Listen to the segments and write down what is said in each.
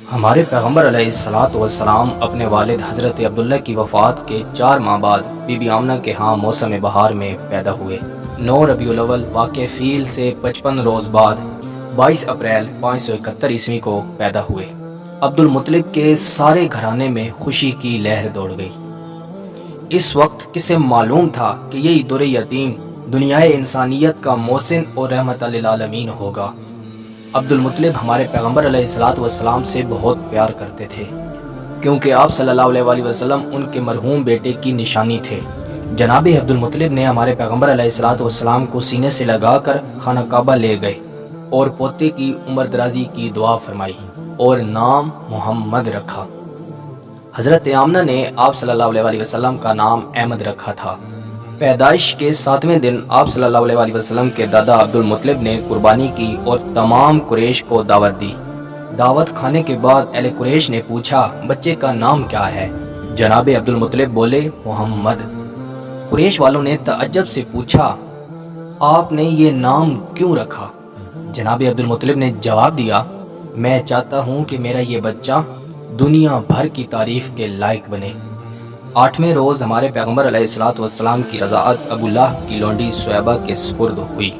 ہمارے پیغمبر علیہ الصلوۃ والسلام اپنے والد حضرت عبداللہ کی وفات کے 4 ماہ بعد بی بی آمنہ کے ہاں موسم بہار میں پیدا ہوئے۔ 9 ربیع الاول واقع فیل سے 55 روز بعد 22 اپریل 571 عیسوی کو پیدا ہوئے۔ عبد المطلب کے سارے گھرانے میں خوشی کی لہر دوڑ گئی۔ اس وقت کسے معلوم تھا کہ یہی در یتیم دنیائے انسانیت کا محسن اور رحمت للعالمین ہوگا۔ عبد المطلب ہمارے پیغمبر علیہ الصلوۃ والسلام سے بہت پیار کرتے تھے، کیونکہ آپ صلی اللہ علیہ وسلم ان کے مرحوم بیٹے کی نشانی تھے۔ جناب عبد المطلب نے ہمارے پیغمبر علیہ الصلوۃ والسلام کو سینے سے لگا کر خانہ کعبہ لے گئے اور پوتے کی عمر درازی کی دعا فرمائی اور نام محمد رکھا۔ حضرت آمنہ نے آپ صلی اللہ علیہ وسلم کا نام احمد رکھا تھا۔ پیدائش کے 7ویں دن آپ صلی اللہ علیہ وسلم کے دادا عبد المطلب نے قربانی کی اور تمام قریش کو دعوت دی۔ دعوت کھانے کے بعد اہل قریش نے پوچھا بچے کا نام کیا ہے؟ جناب عبد المطلب بولے محمد۔ قریش والوں نے تعجب سے پوچھا آپ نے یہ نام کیوں رکھا؟ جناب عبد المطلب نے جواب دیا میں چاہتا ہوں کہ میرا یہ بچہ دنیا بھر کی تعریف کے لائق بنے۔ 8ویں روز ہمارے پیغمبر علیہ الصلوۃ والسلام کی رضاعت ابو لہب کی لونڈی سویبہ کے سپرد ہوئی،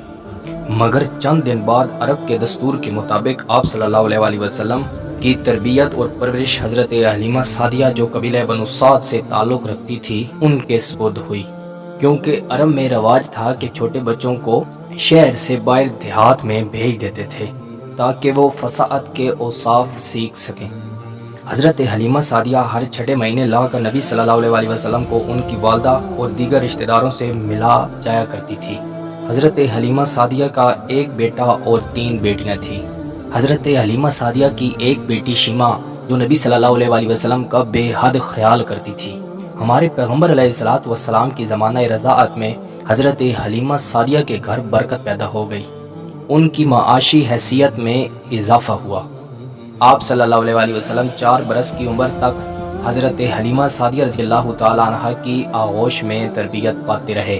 مگر چند دن بعد عرب کے دستور کے مطابق آپ صلی اللہ علیہ وسلم کی تربیت اور پرورش حضرت حلیمہ سعدیہ جو قبیلہ بنو سعد سے تعلق رکھتی تھی ان کے سپرد ہوئی، کیونکہ عرب میں رواج تھا کہ چھوٹے بچوں کو شہر سے باہر دیہات میں بھیج دیتے تھے تاکہ وہ فصاحت کے اوصاف سیکھ سکیں۔ حضرت حلیمہ سعدیہ ہر 6 مہینے لا کر نبی صلی اللہ علیہ وسلم کو ان کی والدہ اور دیگر رشتہ داروں سے ملا جایا کرتی تھی۔ حضرت حلیمہ سعدیہ کا ایک بیٹا اور 3 بیٹیاں تھیں۔ حضرت حلیمہ سعدیہ کی ایک بیٹی شیمہ جو نبی صلی اللہ علیہ وسلم کا بے حد خیال کرتی تھی۔ ہمارے پیغمبر علیہ الصلوۃ والسلام کی زمانہ رضاعت میں حضرت حلیمہ سعدیہ کے گھر برکت پیدا ہو گئی، ان کی معاشی حیثیت میں اضافہ ہوا۔ آپ صلی اللہ علیہ وسلم 4 برس کی عمر تک حضرت حلیمہ سعدیہ رضی اللہ تعالیٰ عنہ کی آغوش میں تربیت پاتے رہے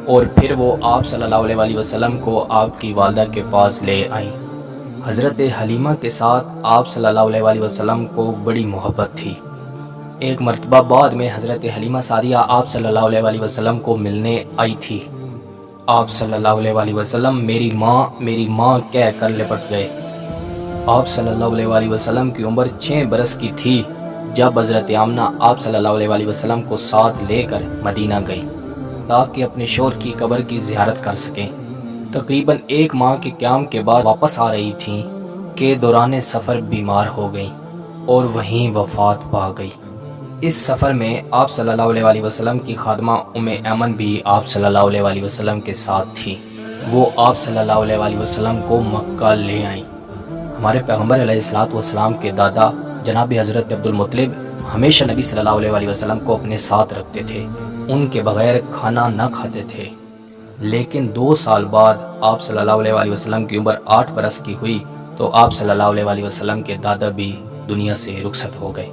اور پھر وہ آپ صلی اللہ علیہ وسلم کو آپ کی والدہ کے پاس لے آئیں۔ حضرت حلیمہ کے ساتھ آپ صلی اللہ علیہ وسلم کو بڑی محبت تھی۔ ایک مرتبہ بعد میں حضرت حلیمہ سعدیہ آپ صلی اللہ علیہ وسلم کو ملنے آئی تھی۔ آپ صلی اللہ علیہ وسلم میری ماں کہہ کر لپٹ گئے۔ آپ صلی اللہ علیہ وسلم کی عمر 6 برس کی تھی جب حضرت آمنہ آپ صلی اللہ علیہ وسلم کو ساتھ لے کر مدینہ گئی تاکہ اپنے شوہر کی قبر کی زیارت کر سکیں۔ تقریباً 1 ماہ کے قیام کے بعد واپس آ رہی تھیں کہ دوران سفر بیمار ہو گئیں اور وہیں وفات پا گئی۔ اس سفر میں آپ صلی اللہ علیہ وسلم کی خادمہ ام ایمن بھی آپ صلی اللہ علیہ وسلم کے ساتھ تھی۔ وہ آپ صلی اللہ علیہ وسلم کو مکہ لے آئیں۔ ہمارے پیغمبر علیہ الصلوۃ والسلام کے دادا جناب حضرت عبد المطلب ہمیشہ نبی صلی اللہ علیہ وسلم کو اپنے ساتھ رکھتے تھے، ان کے بغیر کھانا نہ کھاتے تھے۔ لیکن 2 سال بعد آپ صلی اللہ علیہ وسلم کی عمر 8 برس کی ہوئی تو آپ صلی اللہ علیہ وسلم کے دادا بھی دنیا سے رخصت ہو گئے،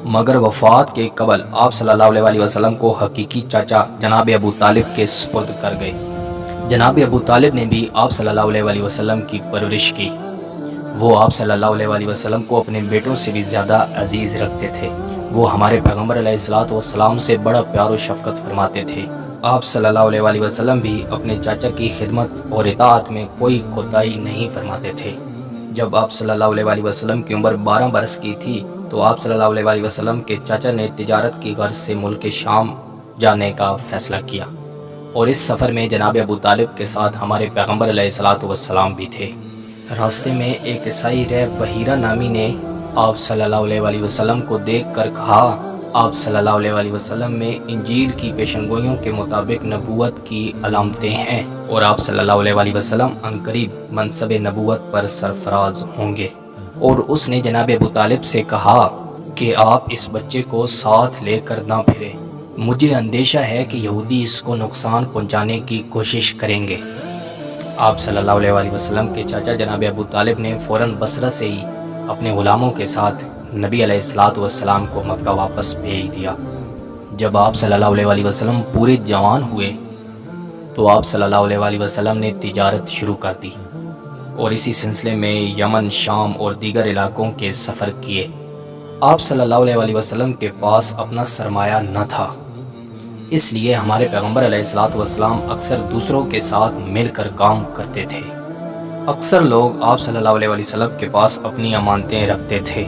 مگر وفات کے قبل آپ صلی اللہ علیہ وسلم کو حقیقی چاچا جناب ابو طالب کے سپرد کر گئے۔ جناب ابو طالب نے بھی آپ صلی اللہ علیہ وسلم کی پرورش کی۔ وہ آپ صلی اللہ علیہ وسلم کو اپنے بیٹوں سے بھی زیادہ عزیز رکھتے تھے۔ وہ ہمارے پیغمبر علیہ الصلوۃ والسلام سے بڑا پیار و شفقت فرماتے تھے۔ آپ صلی اللہ علیہ وسلم بھی اپنے چاچا کی خدمت اور اطاعت میں کوئی کوتاہی نہیں فرماتے تھے۔ جب آپ صلی اللہ علیہ وسلم کی عمر 12 برس کی تھی تو آپ صلی اللہ علیہ وسلم کے چاچا نے تجارت کی غرض سے ملک شام جانے کا فیصلہ کیا، اور اس سفر میں جناب ابو طالب کے ساتھ ہمارے پیغمبر علیہ الصلوۃ والسلام بھی تھے۔ راستے میں ایک عیسائی رہ بحیرہ نامی نے آپ صلی اللہ علیہ وسلم کو دیکھ کر کہا آپ صلی اللہ علیہ وسلم میں انجیل کی پیشنگوئیوں کے مطابق نبوت کی علامتیں ہیں اور آپ صلی اللہ علیہ وسلم عنقریب منصب نبوت پر سرفراز ہوں گے۔ اور اس نے جناب ابو طالب سے کہا کہ آپ اس بچے کو ساتھ لے کر نہ پھریں، مجھے اندیشہ ہے کہ یہودی اس کو نقصان پہنچانے کی کوشش کریں گے۔ آپ صلی اللہ علیہ وسلم کے چاچا جناب ابو طالب نے فوراً بصرہ سے ہی اپنے غلاموں کے ساتھ نبی علیہ الصلوۃ والسلام کو مکہ واپس بھیج دیا۔ جب آپ صلی اللہ علیہ وسلم پورے جوان ہوئے تو آپ صلی اللہ علیہ وسلم نے تجارت شروع کر دی۔ اور اسی سلسلے میں یمن، شام اور دیگر علاقوں کے سفر کیے۔ آپ صلی اللہ علیہ وسلم کے پاس اپنا سرمایہ نہ تھا، اس لیے ہمارے پیغمبر علیہ الصلوۃ والسلام اکثر دوسروں کے ساتھ مل کر کام کرتے تھے۔ اکثر لوگ آپ صلی اللہ علیہ وسلم کے پاس اپنی امانتیں رکھتے تھے